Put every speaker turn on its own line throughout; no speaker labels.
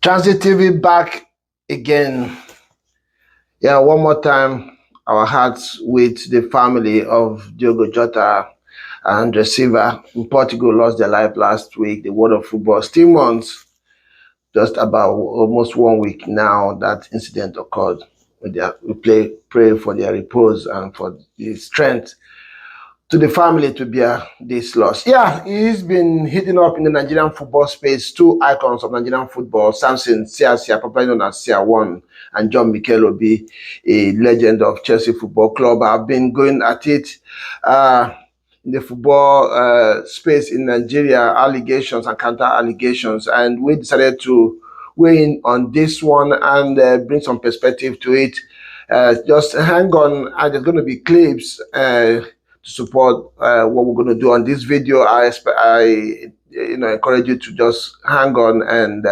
Transit TV back again. Yeah, one more time, our hearts with the family of Diogo Jota and receiver in Portugal lost their life last week. The world of football still months, just about almost 1 week now that incident occurred. We pray for their repose and for the strength to the family to bear this loss. Yeah, he's been heating up in the Nigerian football space. Two icons of Nigerian football, Samson Siasia, popularly known as Sia One, and John Mikel Obi, a legend of Chelsea Football Club, have been going at it in the football space in Nigeria, allegations and counter allegations. And we decided to weigh in on this one and bring some perspective to it. Just hang on, and there's going to be clips to support what we're going to do on this video. I encourage you to just hang on and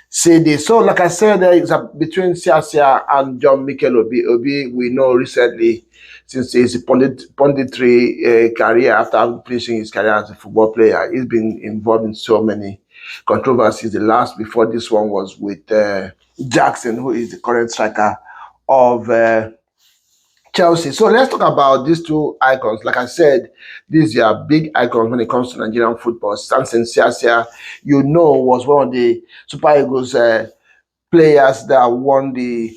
see this. So, like I said, there is between Siasia and John Mikel Obi. Obi, we know recently, since his punditry career after finishing his career as a football player, he's been involved in so many controversies. The last before this one was with Jackson, who is the current striker of Chelsea. So let's talk about these two icons. Like I said, these are big icons when it comes to Nigerian football. Samson Siasia, was one of the Super Eagles players that won the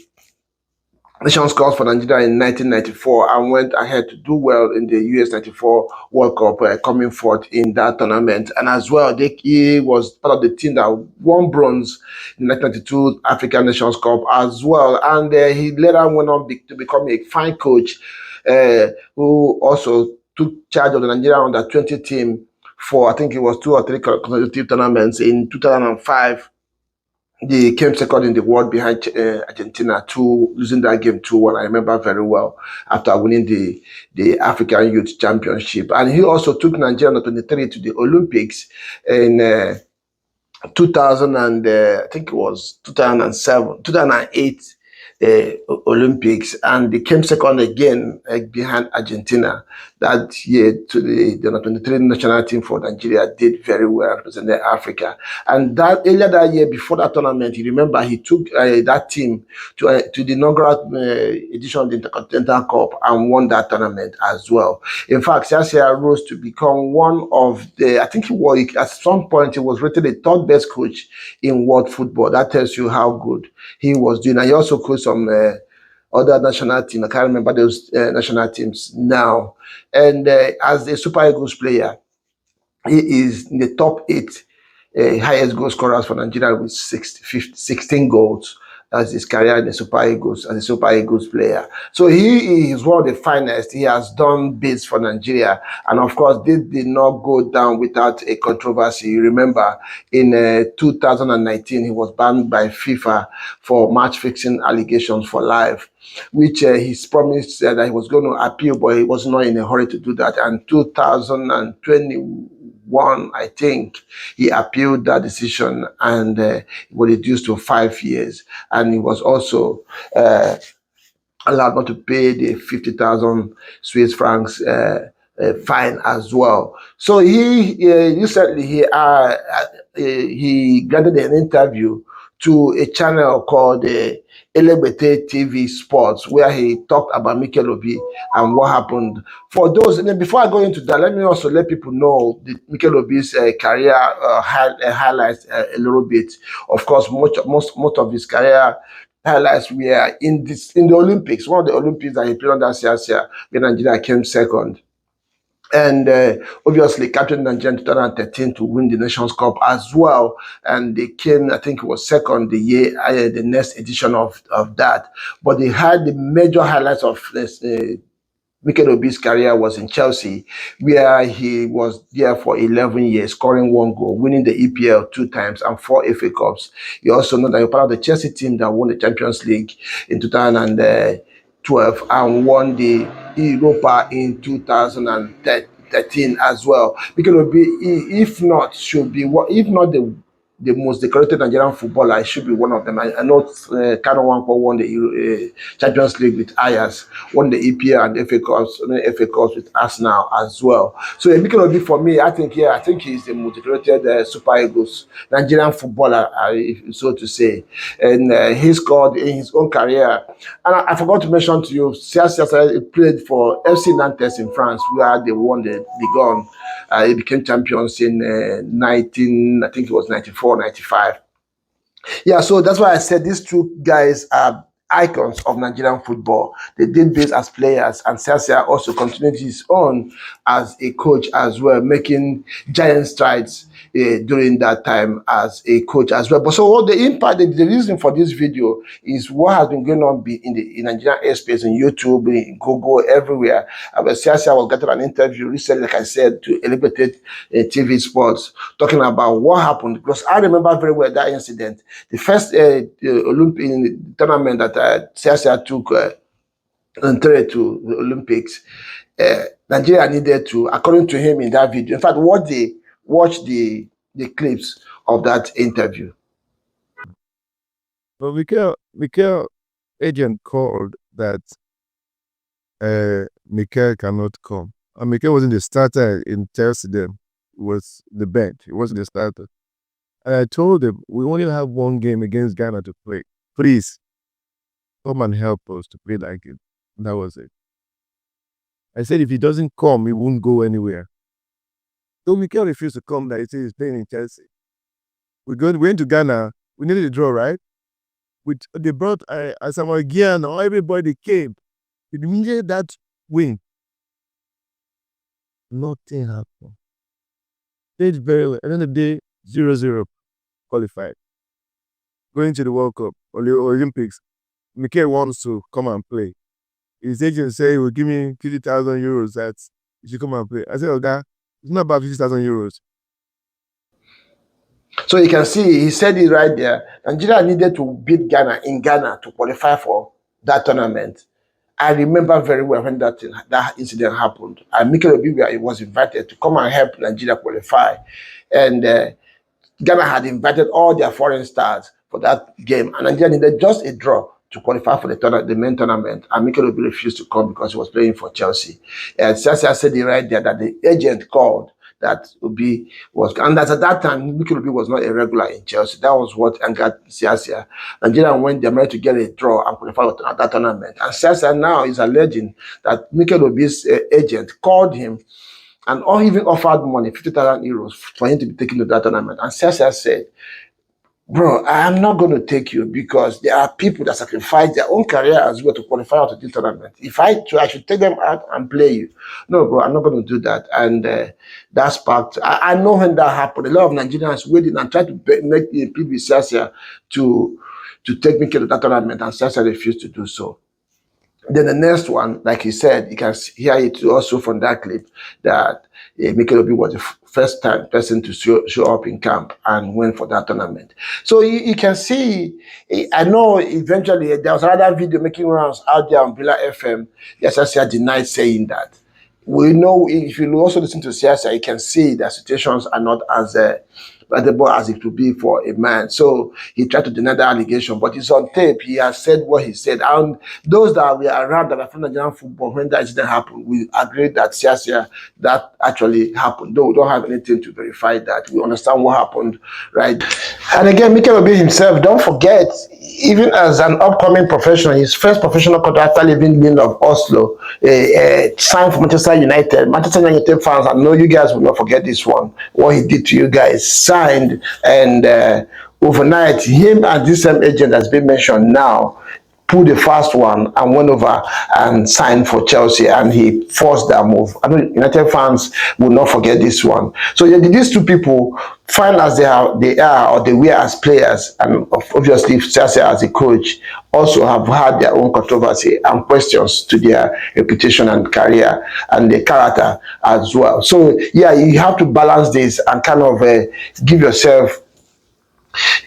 Nations Cup for Nigeria in 1994 and went ahead to do well in the US 94 World Cup, coming forth in that tournament. And as well, he was part of the team that won bronze in the 1992 African Nations Cup as well. And he later went on to become a fine coach who also took charge of the Nigerian under-20 team for, I think it was 2 or 3 consecutive tournaments. In 2005, they came second in the world behind Argentina, losing that game 2-1. I remember very well, after winning the African Youth Championship. And he also took Nigeria under 23 to the Olympics in 2000 and I think it was 2008 Olympics, and they came second again behind Argentina that year to the under 23 national team for Nigeria. Did very well representing Africa. And that earlier that year, before that tournament, you remember he took that team to the inaugural edition of the Intercontinental Cup and won that tournament as well. In fact, Siasia rose to become one of the, I think at some point he was rated the third best coach in world football. That tells you how good he was doing. And he also coached some other national team. I can't remember those national teams now. And as a Super Eagles player, he is in the top 8 highest goal scorers for Nigeria with 16 goals as his career in the Super Eagles, as a Super Eagles player. So he is one of the finest. He has done bits for Nigeria. And of course, this did not go down without a controversy. You remember in 2019, he was banned by FIFA for match fixing allegations for life, which he's promised that he was going to appeal, but he was not in a hurry to do that. And 2021, I think, he appealed that decision and was reduced to 5 years. And he was also allowed not to pay the 50,000 Swiss francs fine as well. So he recently he granted an interview to a channel called Elegbete TV Sports, where he talked about Mikel Obi and what happened. For those, and then before I go into that, let me also let people know the Mikel Obi's career highlights a little bit. Of course, most of his career highlights were in the Olympics. One of the Olympics that he played under Siasia, when Nigeria came second. And obviously captain Nigeria in 2013 to win the Nations Cup as well. And they came, I think it was second the next edition of that. But they had the major highlights of Mikel Obi's career was in Chelsea, where he was there for 11 years, scoring 1 goal, winning the EPL 2 times and 4 FA Cups. You also know that you're part of the Chelsea team that won the Champions League in 2012 and won the Europa in 2013 as well. Mikel Obi, if not the most decorated Nigerian footballer. It should be one of them. I know Kano Nwankwo won the Champions League with Ajax, won the EPL and FA Cups with Arsenal as well. So Mikel Obi, for me, I think he's the most decorated Super Eagles Nigerian footballer, so to say. And he scored in his own career. And I forgot to mention to you, Siasia played for FC Nantes in France, where they won the Ligue 1. He became champions in I think it was 94, 95. Yeah, so that's why I said these two guys are icons of Nigerian football. They did this as players, and Siasia also continued his own as a coach as well, making giant strides during that time as a coach as well. But so what the impact, the reason for this video is what has been going on in Nigerian airspace, in YouTube, in Google, everywhere. Siasia was getting an interview recently, like I said, to Elevated TV Sports, talking about what happened. Because I remember very well that incident. The first Olympic tournament that Siasia took entered to the Olympics, Nigeria needed to, according to him in that video. In fact, watch the clips of that interview.
But Mikel agent called that Mikel cannot come. And Mikel wasn't the starter in Chelsea then. It was the bench. He wasn't the starter. And I told him, we only have one game against Ghana to play. Please, come and help us to play that game. And that was it. I said, if he doesn't come, he won't go anywhere. So Mikel refused to come. That he said he's playing in Chelsea. We went to Ghana. We needed a draw, right? They brought Asamoah Gyan, everybody came. We needed that win. Nothing happened. Played very well. At the end of the day, 0-0 qualified. Going to the World Cup or the Olympics, Mikel wants to come and play. His agent said he will give me 50,000 euros that he should come and play. I said, okay, it's not about 50,000 euros.
So you can see, he said it right there. Nigeria needed to beat Ghana in Ghana to qualify for that tournament. I remember very well when that incident happened. And Mikel Obi was invited to come and help Nigeria qualify. And Ghana had invited all their foreign stars for that game. And Nigeria needed just a draw to qualify for the main tournament. And Mikel Obi refused to come because he was playing for Chelsea. And Siasia said it right there that the agent called that Obi was, and that at that time, Mikel Obi was not a regular in Chelsea. That was what angered Siasia. Nigeria went there to get a draw and qualify for that tournament. And Siasia now is alleging that Mikel Obi's agent called him and even offered money, 50,000 euros, for him to be taken to that tournament. And Siasia said, bro, I'm not going to take you because there are people that sacrifice their own career as well to qualify out of this tournament. If I should take them out and play you. No, bro, I'm not going to do that. And that sparked. I know when that happened, a lot of Nigerians waited and tried to make the people Siasia to take me to that tournament, and Siasia refused to do so. Then the next one, like he said, you can hear it also from that clip that Mikel Obi was the first time person to show up in camp and went for that tournament. So you can see, I know eventually there was another video making rounds out there on Villa FM. Siasia denied saying that. We know if you also listen to Siasia, you can see that situations are not as valuable as it would be for a man. So he tried to deny the allegation, but it's on tape. He has said what he said. And those that were around that are from Nigerian football when that incident happened, we agree that Siasia, that actually happened. Though we don't have anything to verify that. We understand what happened, right? And again, Mikel Obi himself, don't forget, even as an upcoming professional, his first professional contract after leaving Lille of Oslo, signed for Manchester United. Manchester United fans, I know you guys will not forget this one, what he did to you guys. Signed, and overnight, him and this same agent that's been mentioned now pulled the first one and went over and signed for Chelsea, and he forced that move. I know United fans will not forget this one. So these two people, fine as they are or they were as players, and obviously Siasia as a coach, also have had their own controversy and questions to their reputation and career and their character as well. So yeah, you have to balance this and kind of give yourself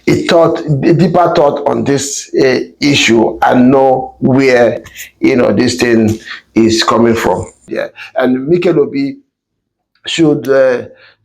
a deeper thought on this issue and know where this thing is coming from. Yeah, and Mikel Obi should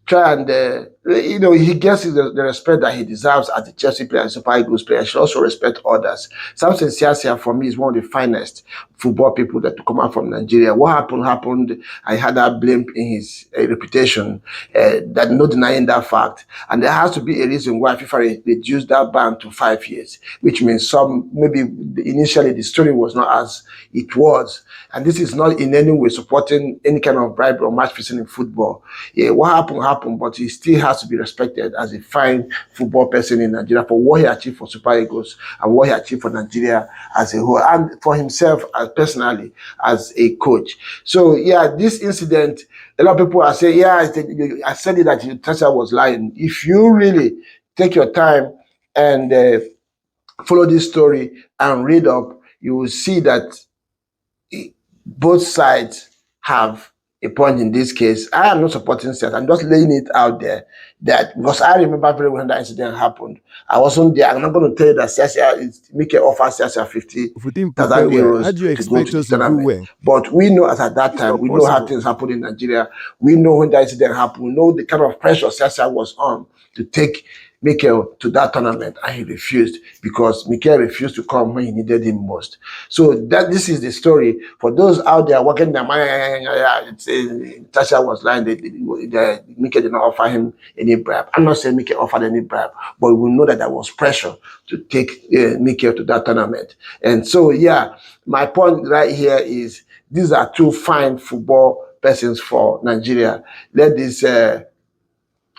try and he gets the respect that he deserves as a Chelsea player and Super Eagles player. He should also respect others. Samson Siasia, for me, is one of the finest football people that to come out from Nigeria. What happened. I had that blame in his reputation, that no denying that fact. And there has to be a reason why FIFA reduced that ban to 5 years, which means maybe initially the story was not as it was. And this is not in any way supporting any kind of bribery or match fixing in football. Yeah, what happened, but he still has to be respected as a fine football person in Nigeria for what he achieved for Super Eagles and what he achieved for Nigeria as a whole, and for himself personally as a coach. So yeah, this incident, a lot of people are saying, yeah, I said it that Siasia was lying. If you really take your time and follow this story and read up, you will see that both sides have a point in this case. I am not supporting Siasia. I'm just laying it out there that because I remember very well when that incident happened. I wasn't there. I'm not going to tell you that Mikel offered Siasia
If we didn't
50,000
prepare well, how
euros
do you
to go
expect
to the
us to do
tournament.
well?
But we know as at that
It's
time,
not
we know how
possible.
things happen in Nigeria. We know when that incident happened. We know the kind of pressure Siasia was on to take Mikel to that tournament, and he refused because Mikel refused to come when he needed him most. So this is the story for those out there working their mind. Siasia was lying. Mikel did not offer him any bribe. I'm not saying Mikel offered any bribe, but we know that there was pressure to take Mikel to that tournament. And so, yeah, my point right here is these are two fine football persons for Nigeria. Let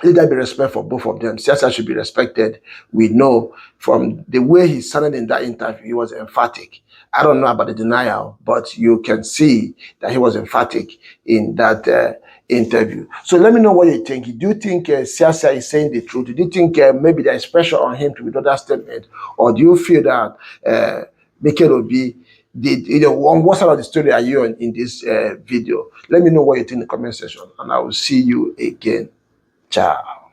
there be respect for both of them. Siasia should be respected. We know from the way he sounded in that interview, he was emphatic. I don't know about the denial, but you can see that he was emphatic in that interview. So let me know what you think. Do you think Siasia is saying the truth? Do you think maybe there is pressure on him to withdraw that statement? Or do you feel that Mikel Obi did, on what side of the story are you on in this video? Let me know what you think in the comment section, and I will see you again. Ciao.